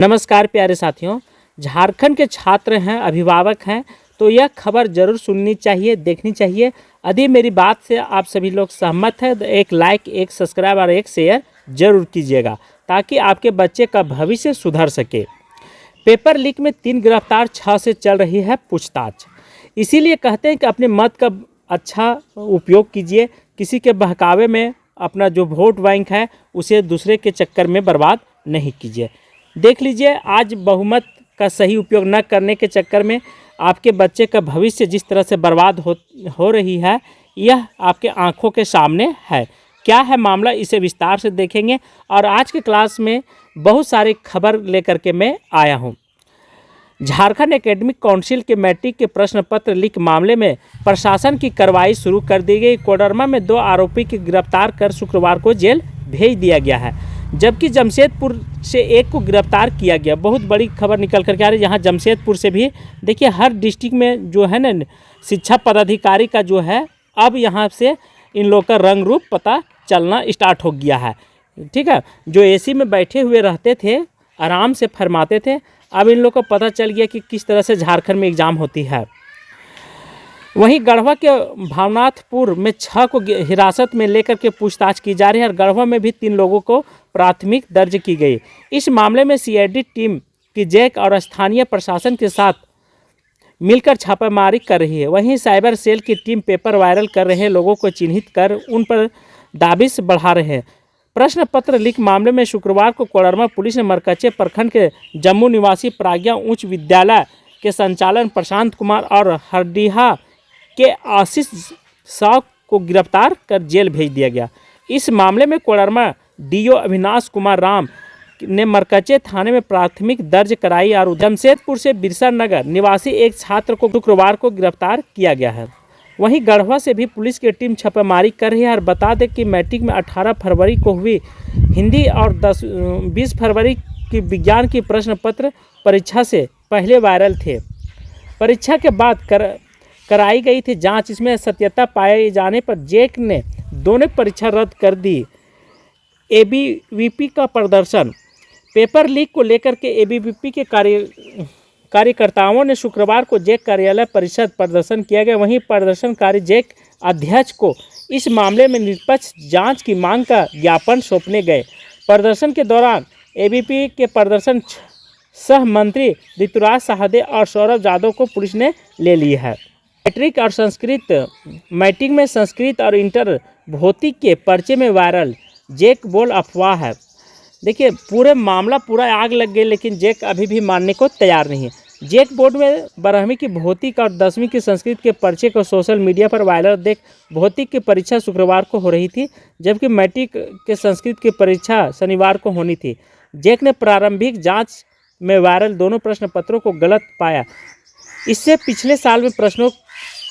नमस्कार प्यारे साथियों, झारखंड के छात्र हैं, अभिभावक हैं, तो यह खबर ज़रूर सुननी चाहिए, देखनी चाहिए। यदि मेरी बात से आप सभी लोग सहमत हैं तो एक लाइक, एक सब्सक्राइब और एक शेयर ज़रूर कीजिएगा ताकि आपके बच्चे का भविष्य सुधर सके। पेपर लीक में 3 गिरफ्तार, 6 से चल रही है पूछताछ। इसीलिए कहते हैं कि अपने मत का अच्छा उपयोग कीजिए, किसी के बहकावे में अपना जो वोट बैंक है उसे दूसरे के चक्कर में बर्बाद नहीं कीजिए। देख लीजिए, आज बहुमत का सही उपयोग न करने के चक्कर में आपके बच्चे का भविष्य जिस तरह से बर्बाद हो रही है, यह आपके आंखों के सामने है। क्या है मामला, इसे विस्तार से देखेंगे। और आज के क्लास में बहुत सारी खबर लेकर के मैं आया हूं। झारखंड एकेडमिक काउंसिल के मैट्रिक के प्रश्न पत्र लीक मामले में प्रशासन की कार्रवाई शुरू कर दी गई। कोडरमा में 2 आरोपी की गिरफ्तार कर शुक्रवार को जेल भेज दिया गया है, जबकि जमशेदपुर से एक को गिरफ्तार किया गया। बहुत बड़ी खबर निकल करके आ रही है। यहाँ जमशेदपुर से भी देखिए, हर डिस्ट्रिक्ट में जो है ना शिक्षा पदाधिकारी का जो है, अब यहाँ से इन लोग का रंग रूप पता चलना स्टार्ट हो गया है। ठीक है, जो एसी में बैठे हुए रहते थे, आराम से फरमाते थे, अब इन लोग को पता चल गया कि किस तरह से झारखंड में एग्ज़ाम होती है। वहीं गढ़वा के भावनाथपुर में 6 को हिरासत में लेकर के पूछताछ की जा रही है और गढ़वा में भी 3 लोगों को प्राथमिक दर्ज की गई। इस मामले में सीआईडी टीम की जैक और स्थानीय प्रशासन के साथ मिलकर छापेमारी कर रही है। वहीं साइबर सेल की टीम पेपर वायरल कर रहे लोगों को चिन्हित कर उन पर दाबिश बढ़ा रहे हैं। प्रश्न पत्र लीक मामले में शुक्रवार को कोडरमा पुलिस ने मरकच्चे प्रखंड के जम्मू निवासी प्राज्ञा उच्च विद्यालय के संचालन प्रशांत कुमार और हरडीहा के आशीष साव को गिरफ्तार कर जेल भेज दिया गया। इस मामले में कोडरमा डीओ अविनाश कुमार राम ने मरकच्चे थाने में प्राथमिक दर्ज कराई और जमशेदपुर से बिरसा नगर निवासी एक छात्र को शुक्रवार को गिरफ्तार किया गया है। वहीं गढ़वा से भी पुलिस की टीम छापेमारी कर रही है। और बता दें कि मैट्रिक में 18 फरवरी को हुई हिंदी और 20 फरवरी की विज्ञान की प्रश्न पत्र परीक्षा से पहले वायरल थे। परीक्षा के बाद कराई गई थी जांच। इसमें सत्यता पाए जाने पर जैक ने दोनों परीक्षा रद्द कर दी। एबीवीपी का प्रदर्शन। पेपर लीक को लेकर के एबीवीपी के कार्यकर्ताओं ने शुक्रवार को जैक कार्यालय परिसर प्रदर्शन किया गया। वहीं प्रदर्शनकारी जैक अध्यक्ष को इस मामले में निष्पक्ष जांच की मांग का ज्ञापन सौंपने गए। प्रदर्शन के दौरान एबीवीपी के प्रदर्शन सह मंत्री ऋतुराज साहदे और सौरभ यादव को पुलिस ने ले ली है। मैट्रिक में संस्कृत और इंटर भौतिक के पर्चे में वायरल जैक बोल अफवाह है। देखिए, पूरे मामला पूरा आग लग गई, लेकिन जैक अभी भी मानने को तैयार नहीं है। जैक बोर्ड में 12वीं की भौतिक और 10वीं की संस्कृत के पर्चे को सोशल मीडिया पर वायरल देख भौतिक की परीक्षा शुक्रवार को हो रही थी, जबकि मैट्रिक के संस्कृत की परीक्षा शनिवार को होनी थी। जैक ने प्रारंभिक जांच में वायरल दोनों प्रश्न पत्रों को गलत पाया। इससे पिछले साल में प्रश्नों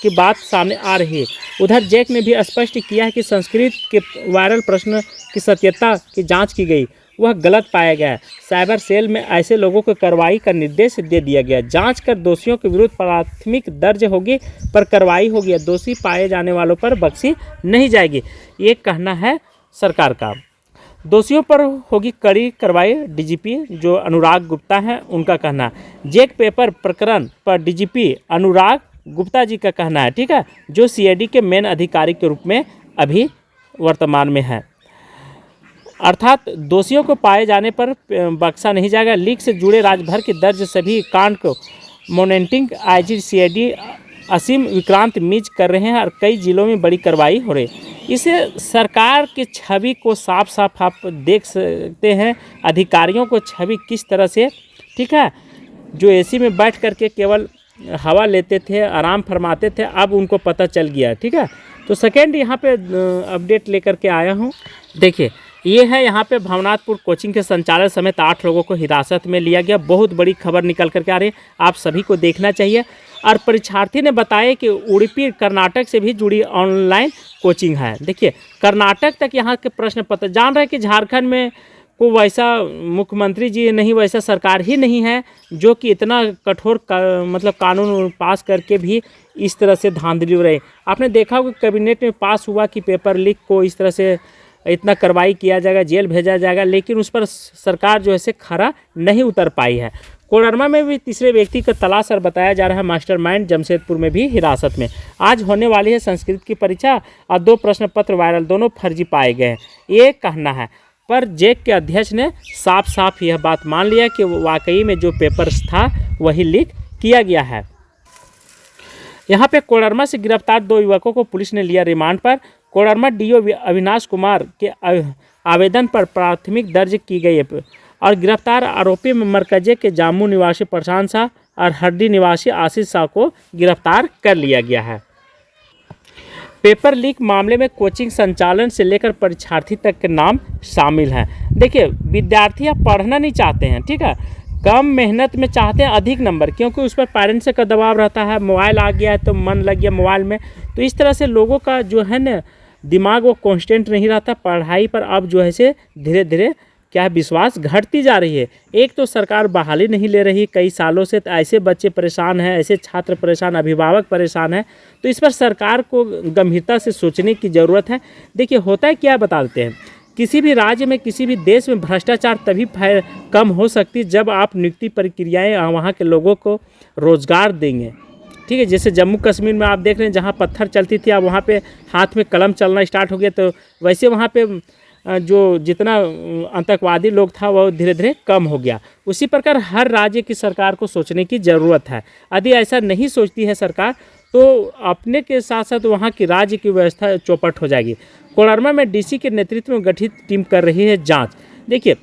की बात सामने आ रही है। उधर जैक ने भी स्पष्ट किया है कि संस्कृत के वायरल प्रश्न की सत्यता की जांच की गई, वह गलत पाया गया है। साइबर सेल में ऐसे लोगों को कार्रवाई का निर्देश दे दिया गया। जांच कर दोषियों के विरुद्ध प्राथमिक दर्ज होगी पर कार्रवाई होगी। दोषी पाए जाने वालों पर बख्शी नहीं जाएगी, ये कहना है सरकार का। दोषियों पर होगी कड़ी कार्रवाई, डीजीपी जो अनुराग गुप्ता हैं उनका कहना है। जैक पेपर प्रकरण पर डीजीपी अनुराग गुप्ता जी का कहना है, ठीक है, जो सीआईडी के मेन अधिकारी के रूप में अभी वर्तमान में है। अर्थात दोषियों को पाए जाने पर बख्शा नहीं जाएगा। लीक से जुड़े राज्यभर के दर्ज सभी कांड को मॉनिटरिंग आईजी सीआईडी असीम विक्रांत मीज कर रहे हैं और कई जिलों में बड़ी कार्रवाई हो रही है। इससे सरकार की छवि को साफ साफ आप देख सकते हैं। अधिकारियों को छवि किस तरह से, ठीक है, जो एसी में बैठ करके केवल हवा लेते थे, आराम फरमाते थे, अब उनको पता चल गया। ठीक है, तो सेकेंड यहाँ पे अपडेट लेकर के आया हूँ। देखिए, ये है यहाँ पे भवनाथपुर कोचिंग के संचालक समेत 8 लोगों को हिरासत में लिया गया। बहुत बड़ी खबर निकल करके आ रही है, आप सभी को देखना चाहिए। और परीक्षार्थी ने बताया कि उड़ुपी कर्नाटक से भी जुड़ी ऑनलाइन कोचिंग है। देखिए, कर्नाटक तक यहाँ के प्रश्न पत्र जान रहे हैं कि झारखंड में को वैसा मुख्यमंत्री जी नहीं, वैसा सरकार ही नहीं है जो कि इतना कठोर मतलब कानून पास करके भी इस तरह से धांधली हो रही। आपने देखा होगा कैबिनेट में पास हुआ कि पेपर लीक को इस तरह से इतना कार्रवाई किया जाएगा, जेल भेजा जाएगा, लेकिन उस पर सरकार जो है से खरा नहीं उतर पाई है। कोडरमा में भी तीसरे व्यक्ति का तलाश और बताया जा रहा है मास्टरमाइंड जमशेदपुर में भी हिरासत में। आज होने वाली है संस्कृत की परीक्षा और 2 प्रश्न पत्र वायरल, दोनों फर्जी पाए गए हैं, ये कहना है। पर जेक के अध्यक्ष ने साफ साफ यह बात मान लिया कि वाकई में जो पेपर्स था वही लीक किया गया है। यहाँ पे कोडरमा से गिरफ्तार 2 युवकों को पुलिस ने लिया रिमांड पर। कोडरमा डीओ अविनाश कुमार के आवेदन पर प्राथमिक दर्ज की गई है और गिरफ्तार आरोपी में मरकजे के जामू निवासी प्रशांत शाह और हड्डी निवासी आशीष शाह को गिरफ्तार कर लिया गया है। पेपर लीक मामले में कोचिंग संचालन से लेकर परीक्षार्थी तक के नाम शामिल हैं। देखिए, विद्यार्थी अब पढ़ना नहीं चाहते हैं, ठीक है, कम मेहनत में चाहते हैं अधिक नंबर, क्योंकि उस पर पेरेंट्स का दबाव रहता है, मोबाइल आ गया है तो मन लग गया मोबाइल में। तो इस तरह से लोगों का जो है ना दिमाग वो कांस्टेंट नहीं रहता पढ़ाई पर। अब जो है से धीरे धीरे क्या है विश्वास घटती जा रही है। एक तो सरकार बहाली नहीं ले रही कई सालों से, तो ऐसे बच्चे परेशान हैं, ऐसे छात्र परेशान, अभिभावक परेशान हैं, तो इस पर सरकार को गंभीरता से सोचने की ज़रूरत है। देखिए होता है क्या, बता देते हैं, किसी भी राज्य में किसी भी देश में भ्रष्टाचार तभी कम हो सकती जब आप नियुक्ति प्रक्रियाएँ वहाँ के लोगों को रोज़गार देंगे, ठीक है। जैसे जम्मू कश्मीर में आप देख रहे हैं जहाँ पत्थर चलती थी अब वहाँ पे हाथ में कलम चलना स्टार्ट हो गया, तो वैसे वहाँ पे जो जितना आतंकवादी लोग था वो धीरे धीरे कम हो गया। उसी प्रकार हर राज्य की सरकार को सोचने की ज़रूरत है। यदि ऐसा नहीं सोचती है सरकार तो अपने के साथ साथ वहाँ की राज्य की व्यवस्था चौपट हो जाएगी। कोडरमा में डीसी के नेतृत्व में गठित टीम कर रही है जांच। देखिए,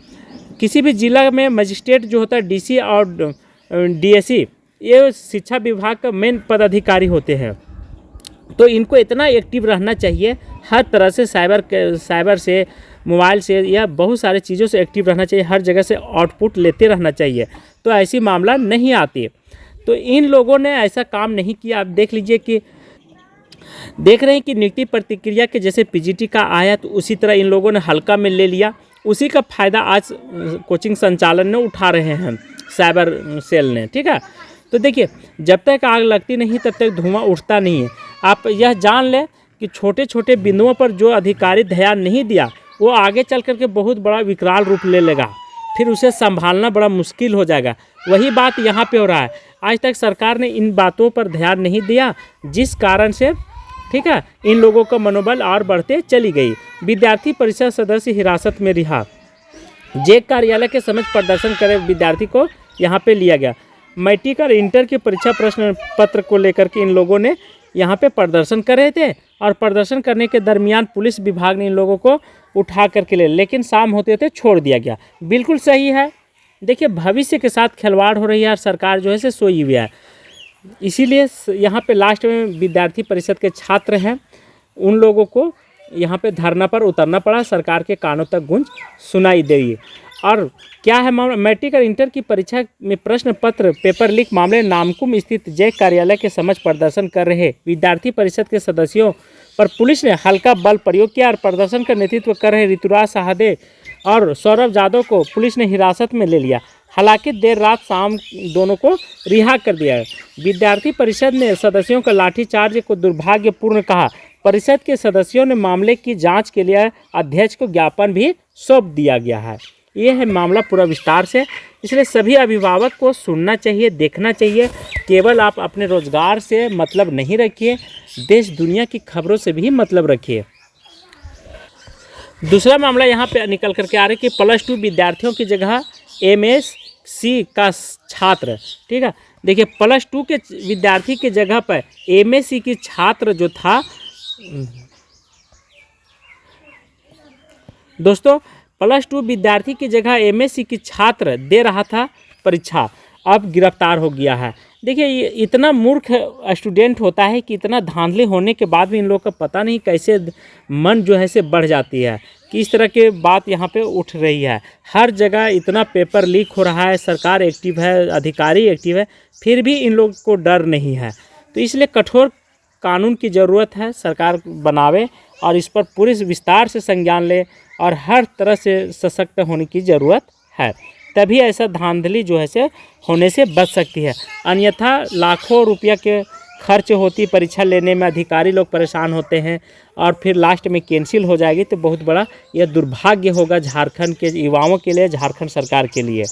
किसी भी जिला में मजिस्ट्रेट जो होता है डीसी और डीएसई, ये शिक्षा विभाग का मेन पदाधिकारी होते हैं, तो इनको इतना एक्टिव रहना चाहिए हर तरह से, साइबर से, मोबाइल से या बहुत सारे चीज़ों से एक्टिव रहना चाहिए, हर जगह से आउटपुट लेते रहना चाहिए, तो ऐसी मामला नहीं आती। तो इन लोगों ने ऐसा काम नहीं किया। आप देख लीजिए कि देख रहे हैं कि नियुक्ति प्रतिक्रिया के जैसे पीजीटी का आया तो उसी तरह इन लोगों ने हल्का में ले लिया। उसी का फ़ायदा आज कोचिंग संचालन ने उठा रहे हैं साइबर सेल ने, ठीक है। तो देखिए, जब तक आग लगती नहीं तब तक धुआं उठता नहीं है। आप यह जान लें कि छोटे छोटे बिंदुओं पर जो अधिकारी ध्यान नहीं दिया वो आगे चल कर के बहुत बड़ा विकराल रूप ले लेगा, फिर उसे संभालना बड़ा मुश्किल हो जाएगा। वही बात यहाँ पे हो रहा है। आज तक सरकार ने इन बातों पर ध्यान नहीं दिया, जिस कारण से, ठीक है, इन लोगों का मनोबल और बढ़ते चली गई। विद्यार्थी परिषद सदस्य हिरासत में रिहा। जेक कार्यालय के समक्ष प्रदर्शन करे विद्यार्थी को यहाँ पे लिया गया। मैट्रिक और इंटर की परीक्षा प्रश्न पत्र को लेकर के इन लोगों ने यहाँ पे प्रदर्शन कर रहे थे और प्रदर्शन करने के दरमियान पुलिस विभाग ने इन लोगों को उठा करके ले, लेकिन शाम होते होते छोड़ दिया गया। बिल्कुल सही है। देखिए, भविष्य के साथ खिलवाड़ हो रही है और सरकार जो है से सोई हुई है। इसीलिए यहाँ पे लास्ट में विद्यार्थी परिषद के छात्र हैं, उन लोगों को यहाँ पे धरना पर उतरना पड़ा। सरकार के कानों तक गूंज सुनाई दे रही है। और क्या है मामला, मैट्रिक और इंटर की परीक्षा में प्रश्न पत्र पेपर लीक मामले नामकुम स्थित जेक कार्यालय के समक्ष प्रदर्शन कर रहे विद्यार्थी परिषद के सदस्यों पर पुलिस ने हल्का बल प्रयोग किया और प्रदर्शन का नेतृत्व कर रहे ऋतुराज साहदे और सौरभ यादव को पुलिस ने हिरासत में ले लिया। हालांकि देर रात शाम दोनों को रिहा कर दिया है। विद्यार्थी परिषद ने सदस्यों का लाठीचार्ज को दुर्भाग्यपूर्ण कहा। परिषद के सदस्यों ने मामले की जांच के लिए अध्यक्ष को ज्ञापन भी सौंप दिया गया है। ये है मामला पूरा विस्तार से। इसलिए सभी अभिभावक को सुनना चाहिए, देखना चाहिए। केवल आप अपने रोजगार से मतलब नहीं रखिए, देश दुनिया की खबरों से भी मतलब रखिए। दूसरा मामला यहाँ पे निकल करके आ रहा है कि +2 विद्यार्थियों की जगह MSc का छात्र, ठीक है। देखिए, +2 के विद्यार्थी की जगह पर MSc की छात्र जो था, दोस्तों +2 विद्यार्थी की जगह MSc की छात्र दे रहा था परीक्षा, अब गिरफ्तार हो गया है। देखिए, ये इतना मूर्ख स्टूडेंट होता है कि इतना धांधली होने के बाद भी इन लोगों का पता नहीं कैसे मन जो है से बढ़ जाती है कि इस तरह के बात यहाँ पे उठ रही है। हर जगह इतना पेपर लीक हो रहा है, सरकार एक्टिव है, अधिकारी एक्टिव है, फिर भी इन लोगों को डर नहीं है। तो इसलिए कठोर कानून की ज़रूरत है, सरकार बनावे और इस पर पूरे विस्तार से संज्ञान ले और हर तरह से सशक्त होने की ज़रूरत है। तभी ऐसा धांधली जो है से होने से बच सकती है। अन्यथा लाखों रुपया के खर्च होती, परीक्षा लेने में अधिकारी लोग परेशान होते हैं और फिर लास्ट में कैंसिल हो जाएगी, तो बहुत बड़ा यह दुर्भाग्य होगा झारखंड के युवाओं के लिए, झारखंड सरकार के लिए।